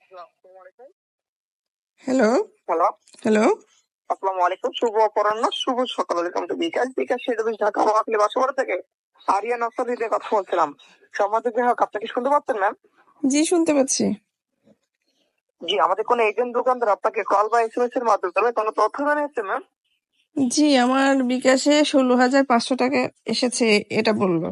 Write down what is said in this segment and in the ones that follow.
Hello hello, hello আসসালামু আলাইকুম। শুভ অপরাহ্ন, শুভ সকাল। ওয়েলকাম টু বিকাশ সেতুবিশ ঢাকা মহাখালী বাসাবাড়ি থেকে আরিয়ান আফসারি দিয়ে কথা বলছিলাম। সম্মানিত গ্রাহক, আপনি কি শুনতে পাচ্ছেন ম্যাম? জি, শুনতে পাচ্ছি। জি, আমাদের কোনো এজেন্ট দোকানদার আপনাকে কল বা এসএমএস এর মাধ্যমে কোনো তথ্য জানিয়েছে ম্যাম? জি, আমার বিকাশে 16,500 টাকা এসেছে, এটা বললো।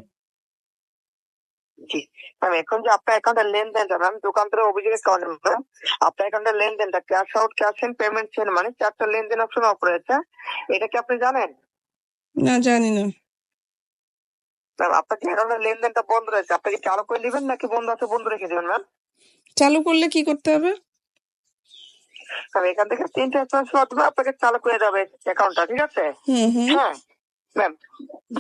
জি ম্যাম, এখন যে আপনার অ্যাকাউন্টের লেনদেনটা ম্যাম, দোকানদারের অভিযোগের কারণে ম্যাম আপনার অ্যাকাউন্টের লেনদেনটা cash out, cash in, payment chain মানে 4টা লেনদেন অপশন অফ রয়েছে। এটা কি আপনি জানেন? না, জানি না। ম্যাম, আপনার অ্যাকাউন্টের লেনদেনটা বন্ধ রয়েছে, আপনি কি চালু করে দিবেন নাকি বন্ধ আছে বন্ধ রেখে দিবেন ম্যাম? চালু করলে কি করতে হবে? এখান থেকে 3টা এসএমএস মাধ্যমে আপনাকে চালু করে যাবে অ্যাকাউন্টটা, ঠিক আছে? হুম হুম হ্যাঁ ম্যাম,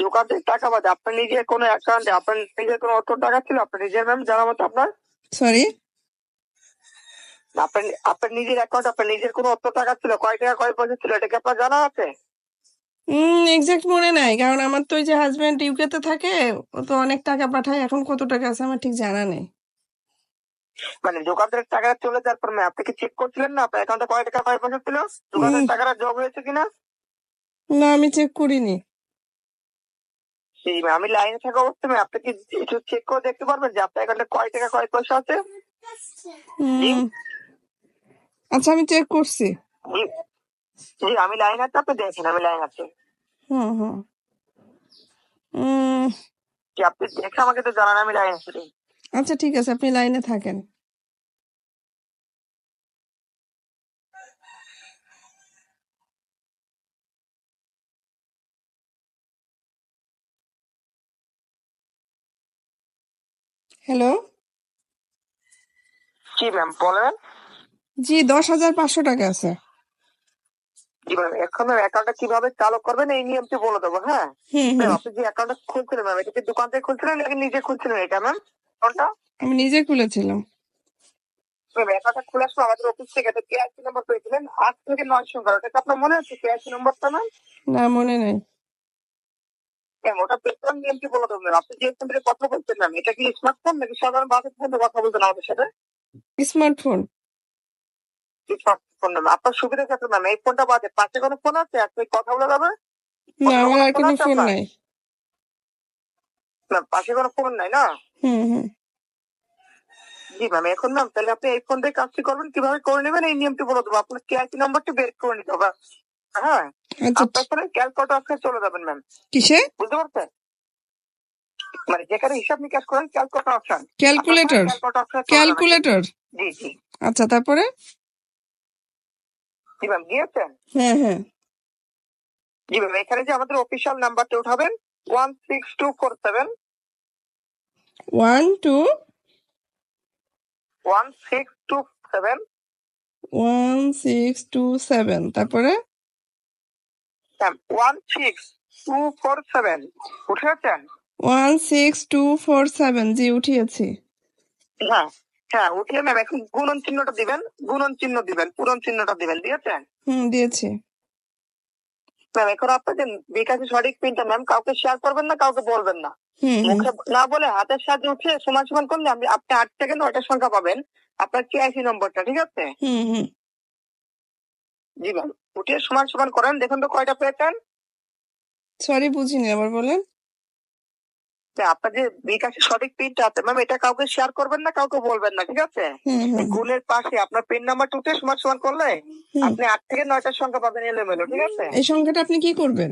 দোকান থেকে টাকা বাদে আপনার নিজের কোনো অ্যাকাউন্টে আপনার নিজের কোনো অর্থ টাকা ছিল আপনার নিজের ম্যাম জানা মতো আপনার সরি, আপনার আপনার নিজের অ্যাকাউন্ট আপনার নিজের কোনো অর্থ টাকা ছিল, কয় টাকা কয় পয়সা ছিল, এটা কি আপনার জানা আছে? এক্সাক্ট মনে নাই, কারণ আমার তো ওই যে হাজবেন্ড ইউকেতে থাকে, ও তো অনেক টাকা পাঠায়, এখন কত টাকা আছে আমার ঠিক জানা নেই। মানে দোকানদারের টাকা চলে যাওয়ার পর ম্যাম আপনি কি চেক করছিলেন না আপনার অ্যাকাউন্টে কয় টাকা কয় পয়সা ছিল, দোকানদারের টাকাটা যোগ হয়েছে কিনা? না, আমি চেক করিনি। সেই আমি লাইনে থাকা অবস্থায় ম্যাম আপনি কি একটু চেক করে দেখতে পারবেন যে আপনার অ্যাকাউন্টে কয় টাকা কয় পয়সা আছে? জি আচ্ছা, আমি চেক করছি। জি জি, আমি লাইন আছি, আপনি দেখেন আমি লাইন আছি। হুম হুম উম, যে আপনি দেখে আমাকে তো জানান, আমি লাইন আছি। আচ্ছা, ঠিক আছে, আপনি লাইনে থাকেন। হ্যালো, জি ম্যাম বলেন। জি, 10,500 টাকা আছে। জি ম্যাম, এখন অ্যাকাউন্টটা কিভাবে চালু করবেন এই নিয়মটি বলে দেবো। হ্যাঁ হুম ম্যাম, হুম আপনি যে অ্যাকাউন্টটা খুলছিলেন ম্যাম, এটা কি দোকান থেকে খুলছিলেন নাকি নিজে খুলছিলেন এটা ম্যাম অ্যাকাউন্টটা? আমি নিজে খুলেছিলাম। ম্যাম, অ্যাকাউন্টটা খোলার সময় আমাদের অফিস থেকে একটা কেআইসি নম্বর পেয়েছিলেন 8 থেকে 9 সংখ্যা, এটা কি আপনার মনে আছে কেআইসি নম্বরটা ম্যাম? না, মনে নাই। ম্যাম, ওটা পেছন নিয়মটি বলে দেবো ম্যাম। আপনি যে ফোনে কথা বলছেন ম্যাম, এটা কি স্মার্টফোন নাকি সাধারণ বাসের ফোনে কথা বলছেন আমাদের সাথে? স্মার্টফোন। স্মার্টফোন ম্যাম, আপনার সুবিধা ক্ষেত্রে ম্যাম এই ফোনটা বাদে পাশে কোনো ফোন আছে আপনি কথা বলে যাবে? না, অন্য আমার কোনো আর ফোন কোনো আছে ফোন আপনার? নাই। ম্যাম, পাশে কোনো ফোন নাই না? হুম। জি ম্যাম, এখন ম্যাম তাহলে আপনি এই ফোন দিয়ে কাজটি করবেন, কিভাবে করে নেবেন এই নিয়মটি বলে দেবো। আপনার কেআইসি নাম্বারটি বের করে নিতে হবে। হ্যাঁ, আচ্ছা, আপনার ফোনে ক্যালকুলেটর অপশনে চলে যাবেন ম্যাম, কিসে? বুঝতে পারছেন? মানে যেখানে হিসাব নিকাশ করেন ক্যালকুলেটর অপশন, আপনার ফোনে ক্যালকুলেটর। ক্যালকুলেটর অপশনে চলে যাবেন। ক্যালকুলেটর। জি জি আচ্ছা, তারপরে? জি ম্যাম, গিয়েছেন? হ্যাঁ। জি ম্যাম, এখানে যে আমাদের অফিসিয়াল নাম্বারটা উঠাবেন 16247 12 1627 1627, তারপরে? 16247 উঠেছেন? 16247, জি, উঠিয়েছি। হ্যাঁ হ্যাঁ, উঠিয়ে ম্যাম এখন গুণন চিহ্নটা দিবেন, গুণন চিহ্ন দিবেন, পূরণ চিহ্নটা দিবেন, দিয়েছেন? দিয়েছি। ম্যাম, এখন আপনাকে বিকাশে সঠিক পিনটা ম্যাম কাউকে শেয়ার করবেন না, কাউকে বলবেন না। হুম মুখে না বলে হাতের সাহায্যে উঠে সমান সমান করলে আপনি 8 থেকে 9টা সংখ্যা পাবেন আপনার কেআইসি নম্বরটা, ঠিক আছে? হুম জি ম্যাম, উঠিয়ে সমান সমান করেন, দেখুন তো কয়টা পেয়েছেন। সরি, বুঝিনি, আবার বলেন। আপনার যে বিকাশের সঠিক পিনটা আছে ম্যাম, এটা কাউকে শেয়ার করবেন না, কাউকে বলবেন না, ঠিক আছে? হুম গুণের পাশে আপনার পিন নাম্বারটা উঠে সমান সমান করলে আপনি 8 থেকে 9টা সংখ্যা পাবেন এলোমেলো, ঠিক আছে? এই সংখ্যাটা আপনি কি করবেন?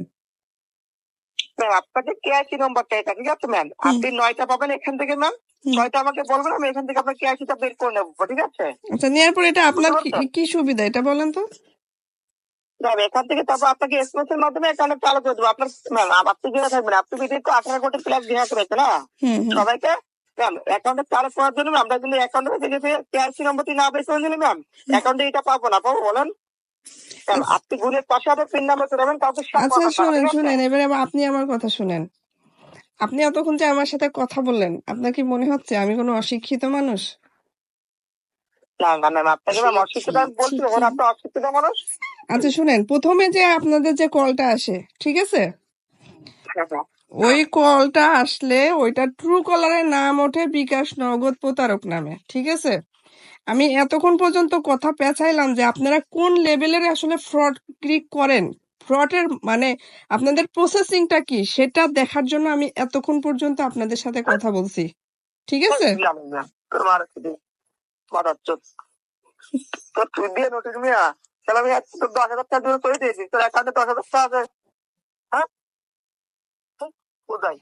ম্যাম, আপনার যে কেআইসি নম্বরটা এটা, ঠিক আছে ম্যাম, আপনি 9টা পাবেন এখান থেকে ম্যাম, 6টা আমাকে বলবেন, আমি এখান থেকে আপনার কেআইসিটা বের করে নেবো, ঠিক আছে? আচ্ছা, নেওয়ার পরে এটা আপনার বুঝতে পারছেন? কি সুবিধা, এটা বলেন তো। ম্যাম, এখান থেকে তারপর আপনাকে এসএমএস এর মাধ্যমে অ্যাকাউন্ট চালু করে দেবো। আপনার ম্যাম আপনি যেটা থাকবেন, আপনি বিদেশে 18 কোটি প্লাস বিহা করেছে না সবাইকে। ম্যাম, অ্যাকাউন্টে চালু করার জন্য আমরা কিন্তু অ্যাকাউন্টে থেকে কেআইসি নম্বরটি না বের করে নিলে ম্যাম অ্যাকাউন্টে এটা পাবো না, পাবো বলেন? ম্যাম, আপনি গুণের পাশে আপনার পিন নাম্বার চলে কাউকে শেয়ার আচ্ছা, করবেন না, শুনেন ঠিক আছে? শুনেন, এবারে আপনি আমার কথা শুনেন। আপনি এতক্ষণ যে আমার সাথে কথা বললেন, আপনার কি মনে হচ্ছে আমি কোনো অশিক্ষিত মানুষ? না না ম্যাম, আপনাকে ম্যাম অশিক্ষিত আমি বলছি, ওখানে আপনি অশিক্ষিত মানুষ? আচ্ছা, শুনেন, প্রথমে যে আপনাদের যে কলটা আসে, ঠিক আছে, ওই কলটা আসলে ওইটা ট্রু কলারের নাম ওঠে বিকাশ নগদ প্রতারক নামে, ঠিক আছে? আমি এতক্ষণ পর্যন্ত কথা পেঁচাইলাম যে আপনারা কোন লেভেলের আসলে ফ্রড করেন, ফ্রডের মানে আপনাদের প্রসেসিংটা কি সেটা দেখার জন্য আমি এতক্ষণ পর্যন্ত আপনাদের সাথে কথা বলছি, ঠিক আছে? তোমার মারাত্মক তো তুই দিয়ে নোটিশ মিয়া, তাহলে আমি 10,000 টাকা করে দিয়েছি, তোর অ্যাকাউন্টে 10,000 টাকা আছে। হ্যাঁ কোথায়